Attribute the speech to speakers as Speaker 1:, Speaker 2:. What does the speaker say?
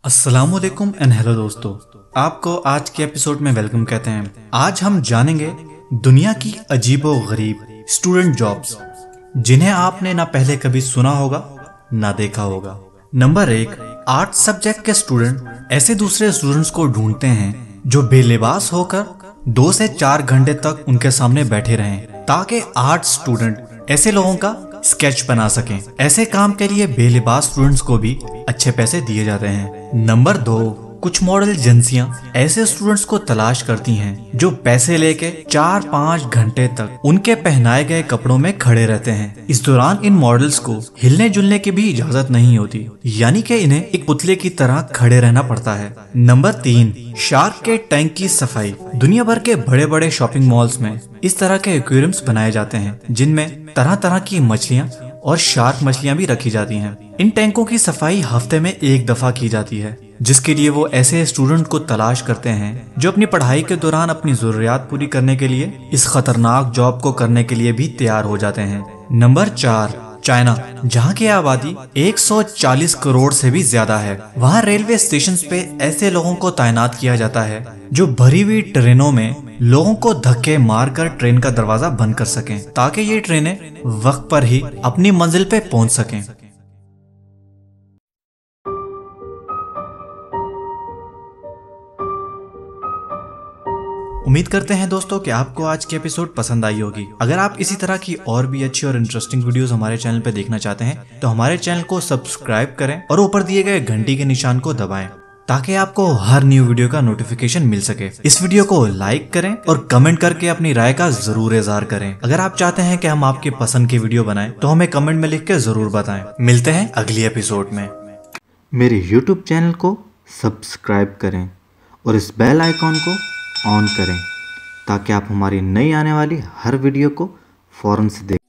Speaker 1: अस्सलामुअलैकुम and hello दोस्तों, आपको आज के एपिसोड में वेलकम कहते हैं। आज हम जानेंगे दुनिया की अजीबो गरीब स्टूडेंट जॉब्स जिन्हें आपने ना पहले कभी सुना होगा ना देखा होगा। नंबर 1, आर्ट सब्जेक्ट के स्टूडेंट ऐसे दूसरे स्टूडेंट्स को ढूंढते हैं जो बेलिबास होकर 2 से 4 घंटे तक उनके सामने बैठे रहें ताकि आर्ट स्टूडेंट ऐसे लोगों का स्केच बना सकें। ऐसे काम के लिए बेलिबास स्टूडेंट्स को भी अच्छे पैसे दिए जाते हैं। नंबर 2, कुछ मॉडल एजेंसियां ऐसे स्टूडेंट्स को तलाश करती हैं जो पैसे लेके 4-5 घंटे तक उनके पहनाए गए कपड़ों में खड़े रहते हैं। इस दौरान इन मॉडल्स को हिलने जुलने की भी इजाजत नहीं होती, यानी कि इन्हें एक पुतले की तरह खड़े रहना पड़ता है। नंबर 3, शार्क के टैंक की सफाई। दुनिया भर के बड़े बड़े शॉपिंग मॉल्स में इस तरह के एक्वेरियम्स बनाए जाते हैं जिनमें तरह तरह की मछलियां और शार्क मछलियां भी रखी जाती हैं। इन टैंकों की सफाई हफ्ते में 1 दफा की जाती है, जिसके लिए वो ऐसे स्टूडेंट को तलाश करते हैं जो अपनी पढ़ाई के दौरान अपनी जरूरियात पूरी करने के लिए इस खतरनाक जॉब को करने के लिए भी तैयार हो जाते हैं। नंबर 4, चाइना, जहाँ की आबादी 140 करोड़ से भी ज्यादा है। वहाँ रेलवे स्टेशन पे ऐसे लोगों को तैनात किया जाता है जो भरी हुई ट्रेनों में लोगों को धक्के मारकर ट्रेन का दरवाजा बंद कर सकें ताकि ये ट्रेनें वक्त पर ही अपनी मंजिल पे पहुंच सकें। उम्मीद करते हैं दोस्तों कि आपको आज की एपिसोड पसंद आई होगी। अगर आप इसी तरह की और भी अच्छी और इंटरेस्टिंग वीडियोस हमारे चैनल पे देखना चाहते हैं तो हमारे चैनल को सब्सक्राइब करें और ऊपर दिए गए घंटी के निशान को दबाएं ताकि आपको हर न्यू वीडियो का नोटिफिकेशन मिल सके। इस वीडियो को लाइक करें और कमेंट करके अपनी राय का जरूर इजहार करें। अगर आप चाहते हैं कि हम आपकी पसंद की वीडियो बनाएं तो हमें कमेंट में लिख के जरूर बताएं। मिलते हैं अगली एपिसोड में।
Speaker 2: मेरे YouTube चैनल को सब्सक्राइब करें और इस बेल आइकॉन को ऑन करें ताकि आप हमारी नई आने वाली हर वीडियो को फौरन से देखें।